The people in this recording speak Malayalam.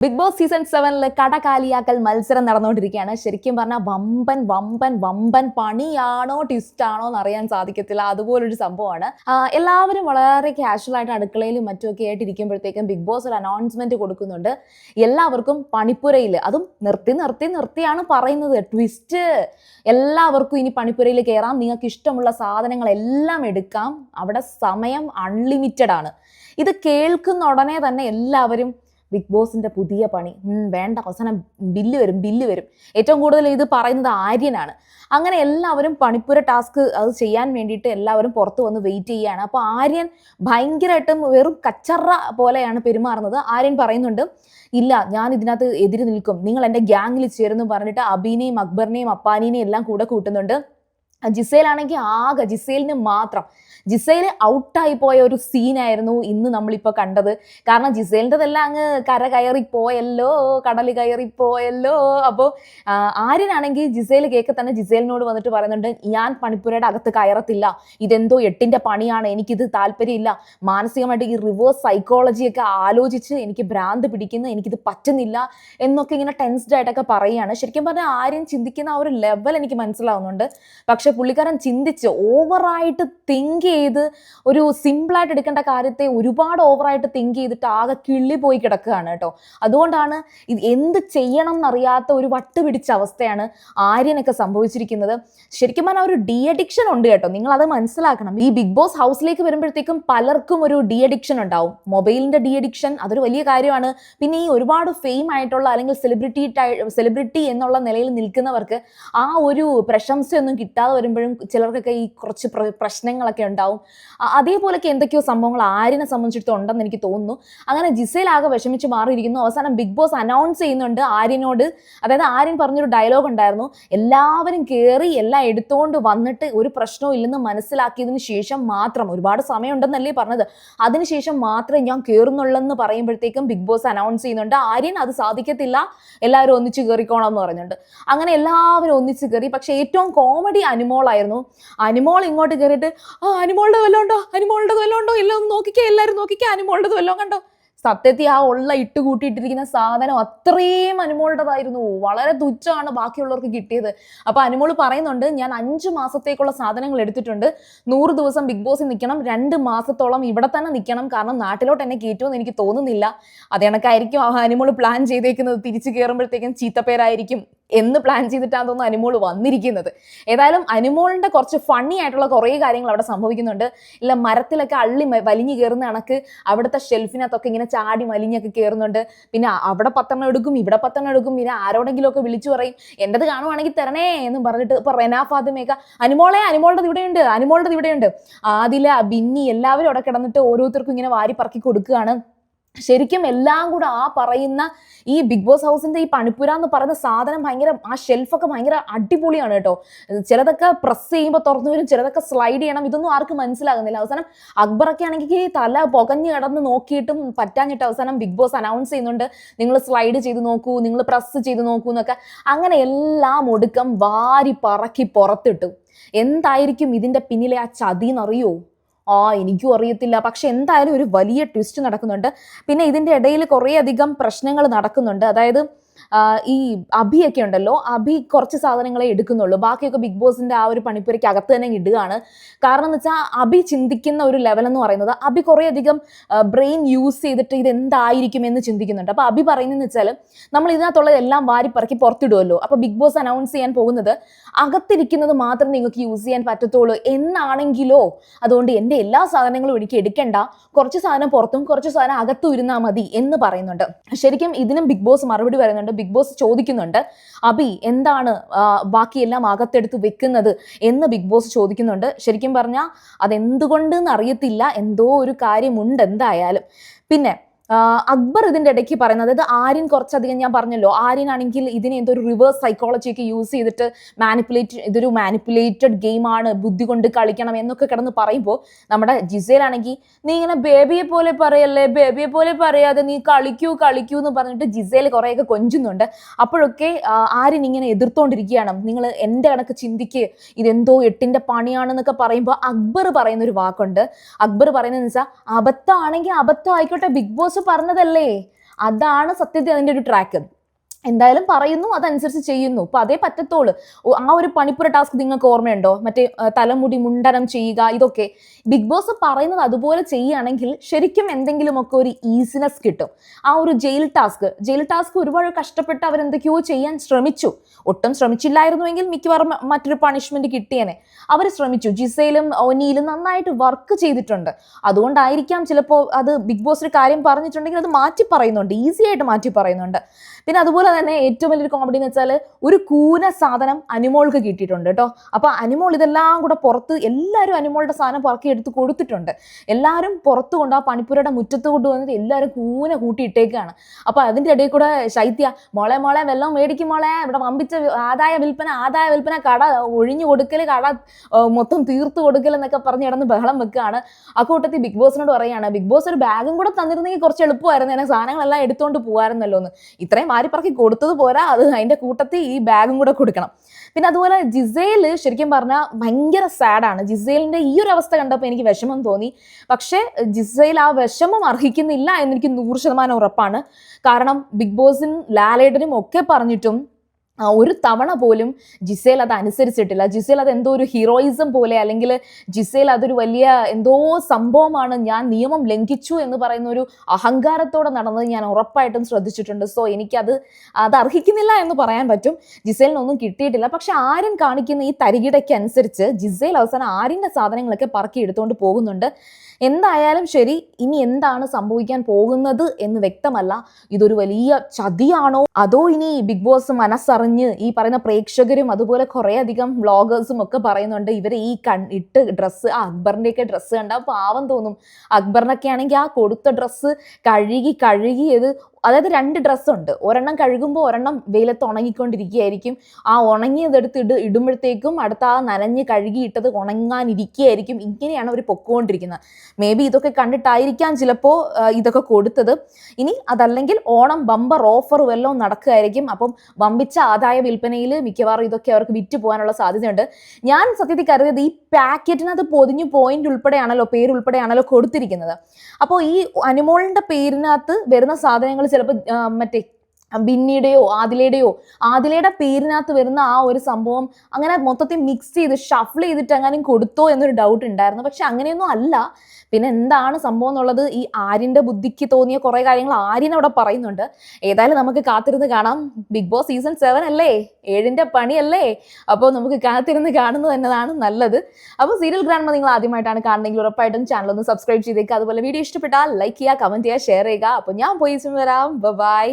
ബിഗ് ബോസ് സീസൺ 7 കടകാലിയാക്കൽ മത്സരം നടന്നുകൊണ്ടിരിക്കുകയാണ്. ശരിക്കും പറഞ്ഞാൽ വമ്പൻ വമ്പൻ വമ്പൻ പണിയാണോ ട്വിസ്റ്റാണോ എന്ന് അറിയാൻ സാധിക്കത്തില്ല. അതുപോലൊരു സംഭവമാണ്. എല്ലാവരും വളരെ കാഷ്വൽ ആയിട്ട് അടുക്കളയിലും മറ്റുമൊക്കെ ആയിട്ട് ഇരിക്കുമ്പോഴത്തേക്കും ബിഗ് ബോസ് ഒരു അനൗൺസ്മെന്റ് കൊടുക്കുന്നുണ്ട്. എല്ലാവർക്കും പണിപ്പുരയിൽ, അതും നിർത്തി നിർത്തി നിർത്തിയാണ് പറയുന്നത്, ട്വിസ്റ്റ്. എല്ലാവർക്കും ഇനി പണിപ്പുരയിൽ കയറാം, നിങ്ങൾക്ക് ഇഷ്ടമുള്ള സാധനങ്ങളെല്ലാം എടുക്കാം, അവിടെ സമയം അൺലിമിറ്റഡ് ആണ്. ഇത് കേൾക്കുന്ന ഉടനെ തന്നെ എല്ലാവരും ബിഗ് ബോസിന്റെ പുതിയ പണി വേണ്ട, അവസാനം ബില്ല് വരും. ഏറ്റവും കൂടുതൽ ഇത് പറയുന്നത് ആര്യനാണ്. അങ്ങനെ എല്ലാവരും പണിപ്പുര ടാസ്ക് അത് ചെയ്യാൻ വേണ്ടിയിട്ട് എല്ലാവരും പുറത്ത് വന്ന് വെയിറ്റ് ചെയ്യുകയാണ്. അപ്പോൾ ആര്യൻ ഭയങ്കരമായിട്ടും വെറും കച്ചറ പോലെയാണ് പെരുമാറുന്നത്. ആര്യൻ പറയുന്നുണ്ട്, ഇല്ല ഞാൻ ഇതിനകത്ത് എതിര് നിൽക്കും, നിങ്ങൾ എൻ്റെ ഗ്യാങ്ങിൽ ചേരുന്നു പറഞ്ഞിട്ട് അബീനെയും അക്ബറിനെയും അപ്പാനിനെയും എല്ലാം കൂടെ കൂട്ടുന്നുണ്ട്. ജിസേലാണെങ്കിൽ ആകെ ജിസേലിന് മാത്രം, ജിസേൽ ഔട്ടായി പോയ ഒരു സീനായിരുന്നു ഇന്ന് നമ്മളിപ്പോൾ കണ്ടത്. കാരണം ജിസേലിൻ്റെതെല്ലാം അങ്ങ് കര കയറിപ്പോയല്ലോ, കടൽ കയറിപ്പോയല്ലോ. അപ്പോൾ ആര്യനാണെങ്കിൽ ജിസേൽ കേൾക്കെ തന്നെ ജിസേലിനോട് വന്നിട്ട് പറയുന്നുണ്ട്, ഞാൻ പണിപ്പുരയുടെ അകത്ത് കയറത്തില്ല, ഇതെന്തോ 8ന്റെ പണിയാണ്, എനിക്കിത് താല്പര്യമില്ല, മാനസികമായിട്ട് ഈ റിവേഴ്സ് സൈക്കോളജിയൊക്കെ ആലോചിച്ച് എനിക്ക് ഭ്രാന്ത് പിടിക്കുന്നു, എനിക്കിത് പറ്റുന്നില്ല എന്നൊക്കെ ഇങ്ങനെ ടെൻസ്ഡ് ആയിട്ടൊക്കെ പറയുകയാണ്. ശരിക്കും പറഞ്ഞാൽ ആര്യൻ ചിന്തിക്കുന്ന ആ ഒരു ലെവൽ എനിക്ക് മനസ്സിലാവുന്നുണ്ട്. പക്ഷെ പുള്ളിക്കാരൻ ചിന്തിച്ച് ഓവറായിട്ട് തിങ്ക് ചെയ്ത് ഒരു സിമ്പിളായിട്ട് എടുക്കേണ്ട കാര്യത്തെ ഒരുപാട് ഓവറായിട്ട് തിങ്ക് ചെയ്തിട്ട് ആകെ കിള്ളി പോയി കിടക്കുകയാണ് കേട്ടോ. അതുകൊണ്ടാണ് ഇത് എന്ത് ചെയ്യണം എന്നറിയാത്ത ഒരു വട്ട് പിടിച്ച അവസ്ഥയാണ് ആര്യനൊക്കെ സംഭവിച്ചിരിക്കുന്നത്. ശരിക്കും പറഞ്ഞാൽ ഒരു ഡി അഡിക്ഷൻ ഉണ്ട് കേട്ടോ, നിങ്ങൾ അത് മനസ്സിലാക്കണം. ഈ ബിഗ് ബോസ് ഹൗസിലേക്ക് വരുമ്പോഴത്തേക്കും പലർക്കും ഒരു ഡി അഡിക്ഷൻ ഉണ്ടാവും. മൊബൈലിന്റെ ഡി അഡിക്ഷൻ അതൊരു വലിയ കാര്യമാണ്. പിന്നെ ഈ ഒരുപാട് ഫെയിം ആയിട്ടുള്ള അല്ലെങ്കിൽ സെലിബ്രിറ്റി എന്നുള്ള നിലയിൽ നിൽക്കുന്നവർക്ക് ആ ഒരു പ്രശംസയൊന്നും കിട്ടാതെ വരുമ്പോഴും ചിലർക്കൊക്കെ ഈ കുറച്ച് പ്രശ്നങ്ങളൊക്കെ ഉണ്ടാവും. അതേപോലൊക്കെ എന്തൊക്കെയോ സംഭവങ്ങൾ ആര്യനെ സംബന്ധിച്ചിടത്തോളം ഉണ്ടെന്ന് എനിക്ക് തോന്നുന്നു. അങ്ങനെ ജിസേൽ ആകെ വിഷമിച്ച് മാറിയിരിക്കുന്നു. അവസാനം ബിഗ് ബോസ് അനൗൺസ് ചെയ്യുന്നുണ്ട് ആര്യനോട്, അതായത് ആര്യൻ പറഞ്ഞൊരു ഡയലോഗ് ഉണ്ടായിരുന്നു, എല്ലാവരും കയറി എല്ലാം എടുത്തുകൊണ്ട് വന്നിട്ട് ഒരു പ്രശ്നവും ഇല്ലെന്ന് മനസ്സിലാക്കിയതിന് ശേഷം മാത്രം, ഒരുപാട് സമയം ഉണ്ടെന്നല്ലേ പറഞ്ഞത്, അതിനുശേഷം മാത്രമേ ഞാൻ കയറുന്നുള്ളെന്ന് പറയുമ്പോഴത്തേക്കും ബിഗ് ബോസ് അനൗൺസ് ചെയ്യുന്നുണ്ട്, ആര്യൻ അത് സാധിക്കത്തില്ല, എല്ലാവരും ഒന്നിച്ച് കയറിക്കോണം എന്ന് പറയുന്നുണ്ട്. അങ്ങനെ എല്ലാവരും ഒന്നിച്ച് കയറി. പക്ഷെ ഏറ്റവും കോമഡി അനിമോളായിരുന്നു. അനിമോൾ ഇങ്ങോട്ട് കയറിയിട്ട്, അനിമോളുടെ വല്ലതും ഉണ്ടോ ഇല്ല ഒന്ന് നോക്കിക്കേ, എല്ലാവരും നോക്കിക്കേ, അനിമോളുടെ വല്ലതും കണ്ടോ. സത്യത്തിൽ ആ ഉള്ള ഇട്ട് കൂട്ടിയിട്ടിരിക്കുന്ന സാധനം അത്രയും അനിമോളുടേതായിരുന്നു, വളരെ തുച്ഛമാണ് ബാക്കിയുള്ളവർക്ക് കിട്ടിയത്. അപ്പൊ അനിമോൾ പറയുന്നുണ്ട്, ഞാൻ 5 മാസത്തേക്കുള്ള സാധനങ്ങൾ എടുത്തിട്ടുണ്ട്, 100 ദിവസം ബിഗ് ബോസിൽ നിൽക്കണം, 2 മാസത്തോളം ഇവിടെ തന്നെ നിൽക്കണം, കാരണം നാട്ടിലോട്ട് എന്നെ കയറ്റുമെന്ന് എനിക്ക് തോന്നുന്നില്ല. അത് കണക്കായിരിക്കും അനിമോൾ പ്ലാൻ ചെയ്തേക്കുന്നത്, തിരിച്ചു കയറുമ്പോഴത്തേക്കും ചീത്തപ്പേരായിരിക്കും എന്ന് പ്ലാൻ ചെയ്തിട്ടാണ് തോന്നുന്നു അനിമോൾ വന്നിരിക്കുന്നത്. ഏതായാലും അനിമോളിന്റെ കുറച്ച് ഫണ്ണി ആയിട്ടുള്ള കുറേ കാര്യങ്ങൾ അവിടെ സംഭവിക്കുന്നുണ്ട്. ഇല്ല മരത്തിലൊക്കെ വലിഞ്ഞു കയറുന്ന കണക്ക് അവിടുത്തെ ഷെൽഫിനകത്തൊക്കെ ഇങ്ങനെ ചാടി വലിഞ്ഞൊക്കെ കയറുന്നുണ്ട്. പിന്നെ അവിടെ 10 എടുക്കും, ഇവിടെ 10 എടുക്കും, പിന്നെ ആരോടെങ്കിലും ഒക്കെ വിളിച്ചു പറയും, എന്റേത് കാണുവാണെങ്കിൽ തരണേ എന്ന് പറഞ്ഞിട്ട്. ഇപ്പൊ റെനാ ഫാത്തിമയൊക്കെ അനിമോളുടെ ഇവിടെയുണ്ട്, ആദില, ബിന്നി എല്ലാവരും അവിടെ കിടന്നിട്ട് ഓരോരുത്തർക്കും ഇങ്ങനെ വാരി പറക്കി കൊടുക്കുകയാണ്. ശരിക്കും എല്ലാം കൂടെ ആ പറയുന്ന ഈ ബിഗ് ബോസ് ഹൗസിന്റെ ഈ പണിപ്പുര എന്ന് പറയുന്ന സാധനം ഭയങ്കര, ആ ഷെൽഫൊക്കെ ഭയങ്കര അടിപൊളിയാണ് കേട്ടോ. ചിലതൊക്കെ പ്രസ് ചെയ്യുമ്പോൾ തുറന്നു വരും, ചിലതൊക്കെ സ്ലൈഡ് ചെയ്യണം, ഇതൊന്നും ആർക്കും മനസ്സിലാകുന്നില്ല. അവസാനം അക്ബറൊക്കെ ആണെങ്കിൽ തല പുകഞ്ഞ് കിടന്ന് നോക്കിയിട്ടും പറ്റാഞ്ഞിട്ട് അവസാനം ബിഗ് ബോസ് അനൗൺസ് ചെയ്യുന്നുണ്ട്, നിങ്ങൾ സ്ലൈഡ് ചെയ്ത് നോക്കൂ, നിങ്ങൾ പ്രസ് ചെയ്ത് നോക്കൂ എന്നൊക്കെ. അങ്ങനെ എല്ലാം ഒടുക്കം വാരി പറക്കി പുറത്തിട്ടു. എന്തായിരിക്കും ഇതിന്റെ പിന്നിലെ ആ ചതി എന്നറിയോ? എനിക്കും അറിയത്തില്ല. പക്ഷെ എന്തായാലും ഒരു വലിയ ട്വിസ്റ്റ് നടക്കുന്നുണ്ട്. പിന്നെ ഇതിന്റെ ഇടയിൽ കുറേ അധികം പ്രശ്നങ്ങൾ നടക്കുന്നുണ്ട്. അതായത് ഈ അഭിയൊക്കെ ഉണ്ടല്ലോ, അഭി കുറച്ച് സാധനങ്ങളെ എടുക്കുന്നുള്ളൂ, ബാക്കിയൊക്കെ ബിഗ് ബോസിന്റെ ആ ഒരു പണിപ്പുരയ്ക്ക് അകത്ത് തന്നെ ഇടുകയാണ്. കാരണം എന്ന് വെച്ചാൽ അഭി ചിന്തിക്കുന്ന ഒരു ലെവൽ എന്ന് പറയുന്നത്, അഭി കുറേ അധികം ബ്രെയിൻ യൂസ് ചെയ്തിട്ട് ഇത് എന്തായിരിക്കും എന്ന് ചിന്തിക്കുന്നുണ്ട്. അപ്പൊ അഭി പറയുന്നതെന്ന് വെച്ചാൽ, നമ്മൾ ഇതിനകത്തുള്ളത് എല്ലാം വാരിപ്പറക്കി പുറത്തിടുമല്ലോ, അപ്പൊ ബിഗ് ബോസ് അനൗൺസ് ചെയ്യാൻ പോകുന്നത് അകത്തിരിക്കുന്നത് മാത്രം നിങ്ങൾക്ക് യൂസ് ചെയ്യാൻ പറ്റത്തുള്ളൂ എന്നാണെങ്കിലോ, അതുകൊണ്ട് എൻ്റെ എല്ലാ സാധനങ്ങളും എനിക്ക് എടുക്കണ്ട, കുറച്ച് സാധനം പുറത്തും കുറച്ച് സാധനം അകത്തും ഇരുന്നാൽ മതി എന്ന് പറയുന്നുണ്ട്. ശരിക്കും ഇതിനും ബിഗ് ബോസ് മറുപടി പറയുന്നുണ്ട്. ബിഗ് ബോസ് ചോദിക്കുന്നുണ്ട്, അബി എന്താണ് ബാക്കിയെല്ലാം അകത്തെടുത്ത് വെക്കുന്നത് എന്ന് ബിഗ് ബോസ് ചോദിക്കുന്നുണ്ട്. ശരിക്കും പറഞ്ഞാൽ അതെന്തുകൊണ്ടെന്ന് അറിയത്തില്ല, എന്തോ ഒരു കാര്യമുണ്ട് എന്തായാലും. പിന്നെ അക്ബർ ഇതിന്റെ ഇടയ്ക്ക് പറയുന്നത്, അതായത് ആര്യൻ കുറച്ചധികം, ഞാൻ പറഞ്ഞല്ലോ ആര്യനാണെങ്കിൽ ഇതിനെ എന്തോ ഒരു റിവേഴ്സ് സൈക്കോളജിയൊക്കെ യൂസ് ചെയ്തിട്ട് ഇതൊരു മാനിപ്പുലേറ്റഡ് ഗെയിമാണ്, ബുദ്ധി കൊണ്ട് കളിക്കണം എന്നൊക്കെ കിടന്ന് പറയുമ്പോൾ, നമ്മുടെ ജിസേലാണെങ്കിൽ, നീ ഇങ്ങനെ ബേബിയെ പോലെ പറയല്ലേ, ബേബിയെ പോലെ പറയാതെ നീ കളിക്കൂ എന്ന് പറഞ്ഞിട്ട് ജിസേൽ കുറേയൊക്കെ കൊഞ്ചുന്നുണ്ട്. അപ്പോഴൊക്കെ ആര്യൻ ഇങ്ങനെ എതിർത്തോണ്ടിരിക്കുകയാണ്, നിങ്ങൾ എൻ്റെ കണക്ക് ചിന്തിക്ക്, ഇതെന്തോ 8ന്റെ പണിയാണെന്നൊക്കെ പറയുമ്പോൾ അക്ബർ പറയുന്നൊരു വാക്കുണ്ട്. അക്ബർ പറയുന്നതെന്ന് വെച്ചാൽ, അബദ്ധമാണെങ്കിൽ അബദ്ധം ആയിക്കോട്ടെ, ബിഗ് ബോസ് പറഞ്ഞതല്ലേ, അതാണ് സത്യത്തിൽ അതിൻ്റെ ഒരു ട്രാക്ക്. എന്തായാലും പറയുന്നു, അതനുസരിച്ച് ചെയ്യുന്നു. ഇപ്പൊ അതേ പറ്റത്തോളൂ. ആ ഒരു പണിപ്പുര ടാസ്ക് നിങ്ങൾക്ക് ഓർമ്മയുണ്ടോ? മറ്റേ തലമുടി മുണ്ടനം ചെയ്യുക, ഇതൊക്കെ ബിഗ് ബോസ് പറയുന്നത് അതുപോലെ ചെയ്യുകയാണെങ്കിൽ ശരിക്കും എന്തെങ്കിലുമൊക്കെ ഒരു ഈസിനെസ് കിട്ടും. ആ ഒരു ജയിൽ ടാസ്ക് ഒരുപാട് കഷ്ടപ്പെട്ട് അവരെന്തൊക്കെയോ ചെയ്യാൻ ശ്രമിച്ചു. ഒട്ടും ശ്രമിച്ചില്ലായിരുന്നുവെങ്കിൽ മിക്കവാറും മറ്റൊരു പണിഷ്മെന്റ് കിട്ടിയേനെ. അവർ ശ്രമിച്ചു. ജിസയിലും ഒനിയിലും നന്നായിട്ട് വർക്ക് ചെയ്തിട്ടുണ്ട്. അതുകൊണ്ടായിരിക്കാം ചിലപ്പോൾ അത് ബിഗ് ബോസ് ഒരു കാര്യം പറഞ്ഞിട്ടുണ്ടെങ്കിൽ അത് മാറ്റി പറയുന്നുണ്ട്, ഈസി ആയിട്ട് മാറ്റി പറയുന്നുണ്ട്. പിന്നെ അതുപോലെ തന്നെ ഏറ്റവും വലിയൊരു കോമഡി എന്ന് വെച്ചാൽ ഒരു കൂന സാധനം അനുമോൾക്ക് കിട്ടിയിട്ടുണ്ട് കേട്ടോ. അപ്പൊ അനുമോൾ ഇതെല്ലാം കൂടെ പുറത്ത് എല്ലാവരും അനുമോളുടെ സാധനം പറക്കി എടുത്ത് കൊടുത്തിട്ടുണ്ട്. എല്ലാവരും പുറത്തു കൊണ്ട് ആ പണിപ്പുരയുടെ മുറ്റത്ത് കൊണ്ടുവന്നിട്ട് എല്ലാവരും കൂന കൂട്ടിയിട്ടേക്കാണ്. അപ്പൊ അതിന്റെ ഇടയിൽ കൂടെ ശൈത്യ മോളെ വെള്ളം മേടിക്കും മോളെ, ഇവിടെ വമ്പിച്ച ആദായ വിൽപ്പന, കട ഒഴിഞ്ഞു കൊടുക്കൽ, കട മൊത്തം തീർത്തു കൊടുക്കൽ എന്നൊക്കെ പറഞ്ഞ് കിടന്ന് ബഹളം വെക്കുകയാണ്. ആ കൂട്ടത്തിൽ ബിഗ് ബോസിനോട് പറയാണ്, ബിഗ് ബോസ് ഒരു ബാഗും കൂടെ തന്നിരുന്നെങ്കിൽ കുറച്ച് എളുപ്പമായിരുന്നു, എന്നെ സാധനങ്ങളെല്ലാം എടുത്തോണ്ട് പോകാറുന്നല്ലോ എന്ന്. ഇത്രയും വാരിപ്പറക്കി കൊടുത്തത് പോരാ, അത് അതിന്റെ കൂട്ടത്തിൽ ഈ ബാഗും കൂടെ കൊടുക്കണം. പിന്നെ അതുപോലെ ജിസേൽ ശരിക്കും പറഞ്ഞാൽ ഭയങ്കര സാഡാണ്. ജിസേലിന്റെ ഈ ഒരു അവസ്ഥ കണ്ടപ്പോൾ എനിക്ക് വിഷമം തോന്നി. പക്ഷേ ജിസേൽ ആ വിഷമം അർഹിക്കുന്നില്ല എന്നെനിക്ക് 100% ഉറപ്പാണ്. കാരണം ബിഗ് ബോസും ലാലേട്ടനും ഒക്കെ പറഞ്ഞിട്ടും ഒരു തവണ പോലും ജിസേൽ അത് അനുസരിച്ചിട്ടില്ല. ജിസേൽ അത് എന്തോ ഒരു ഹീറോയിസം പോലെ, അല്ലെങ്കിൽ ജിസേൽ അതൊരു വലിയ എന്തോ സംഭവമാണ്, ഞാൻ നിയമം ലംഘിച്ചു എന്ന് പറയുന്ന ഒരു അഹങ്കാരത്തോടെ നടന്നത് ഞാൻ ഉറപ്പായിട്ടും ശ്രദ്ധിച്ചിട്ടുണ്ട്. സോ എനിക്കത് അർഹിക്കുന്നില്ല എന്ന് പറയാൻ പറ്റും. ജിസേലിനൊന്നും കിട്ടിയിട്ടില്ല. പക്ഷെ ആര്യൻ കാണിക്കുന്ന ഈ തരികിടയ്ക്ക് അനുസരിച്ച് ജിസേൽ അവസാനം ആര്യൻ്റെ സാധനങ്ങളൊക്കെ പറക്കി എടുത്തുകൊണ്ട് പോകുന്നുണ്ട്. എന്തായാലും ശരി, ഇനി എന്താണ് സംഭവിക്കാൻ പോകുന്നത് എന്ന് വ്യക്തമല്ല. ഇതൊരു വലിയ ചതിയാണോ, അതോ ഇനി ബിഗ് ബോസ് മനസ്സറിഞ്ഞ് ഈ പറയുന്ന പ്രേക്ഷകരും അതുപോലെ കുറേ അധികം വ്ളോഗേഴ്സും ഒക്കെ പറയുന്നുണ്ട് ഇവരെ ഈ ഇട്ട് ഡ്രസ്സ്, അക്ബറിൻ്റെയൊക്കെ ഡ്രസ്സ് കണ്ടാൽ പാവം തോന്നും. അക്ബറിനൊക്കെ ആണെങ്കിൽ ആ കൊടുത്ത ഡ്രസ്സ് കഴുകി അതായത് 2 ഡ്രസ്സുണ്ട്. ഒരെണ്ണം കഴുകുമ്പോൾ ഒരെണ്ണം വെയിലത്ത് ഉണങ്ങിക്കൊണ്ടിരിക്കുകയായിരിക്കും. ആ ഉണങ്ങിയതെടുത്ത് ഇടുമ്പോഴത്തേക്കും അടുത്ത ആ നനഞ്ഞ് കഴുകിയിട്ടത് ഉണങ്ങാനിരിക്കുകയായിരിക്കും. ഇങ്ങനെയാണ് അവർ പൊക്കോണ്ടിരിക്കുന്നത്. മേ ബി ഇതൊക്കെ കണ്ടിട്ടായിരിക്കാം ചിലപ്പോൾ ഇതൊക്കെ കൊടുത്തത്. ഇനി അതല്ലെങ്കിൽ ഓണം ബമ്പർ ഓഫർ വല്ലതും നടക്കുകയായിരിക്കും. അപ്പം വമ്പിച്ച ആദായ വിൽപ്പനയിൽ മിക്കവാറും ഇതൊക്കെ അവർക്ക് വിറ്റ് പോകാനുള്ള സാധ്യതയുണ്ട്. ഞാൻ സത്യത്തിൽ കരുതിയത് ഈ പാക്കറ്റിനകത്ത് പൊതിഞ്ഞു പേര് ഉൾപ്പെടെയാണല്ലോ കൊടുത്തിരിക്കുന്നത്. അപ്പോൾ ഈ അനുമോളിന്റെ പേരിനകത്ത് വരുന്ന സാധനങ്ങൾ ചിലപ്പോൾ മറ്റേ ബിന്നിയുടെയോ ആദിലയുടെ പേരിനകത്ത് വരുന്ന ആ ഒരു സംഭവം അങ്ങനെ മൊത്തത്തിൽ മിക്സ് ചെയ്ത് ഷഫിൾ ചെയ്തിട്ട് എങ്ങാനും കൊടുത്തോ എന്നൊരു ഡൗട്ട് ഉണ്ടായിരുന്നു. പക്ഷെ അങ്ങനെയൊന്നും അല്ല. പിന്നെ എന്താണ് സംഭവം എന്നുള്ളത് ഈ ആര്യൻ്റെ ബുദ്ധിക്ക് തോന്നിയ കുറേ കാര്യങ്ങൾ ആര്യൻ അവിടെ പറയുന്നുണ്ട്. ഏതായാലും നമുക്ക് കാത്തിരുന്ന് കാണാം. ബിഗ് ബോസ് സീസൺ 7 അല്ലേ, 7ന്റെ പണിയല്ലേ. അപ്പോൾ നമുക്ക് കാത്തിരുന്ന് കാണുന്നത് തന്നെയാണ് നല്ലത്. അപ്പോൾ സീരിയൽ ഗ്രാൻഡ്മ നിങ്ങൾ ആദ്യമായിട്ടാണ് കാണുന്നതെങ്കിൽ ഉറപ്പായിട്ടും ചാനൽ ഒന്ന് സബ്സ്ക്രൈബ് ചെയ്തേക്കുക. അതുപോലെ വീഡിയോ ഇഷ്ടപ്പെട്ടാൽ ലൈക്ക് ചെയ്യുക, കമന്റ് ചെയ്യുക, ഷെയർ ചെയ്യുക. അപ്പോൾ ഞാൻ പോയി വരാം. ബൈ.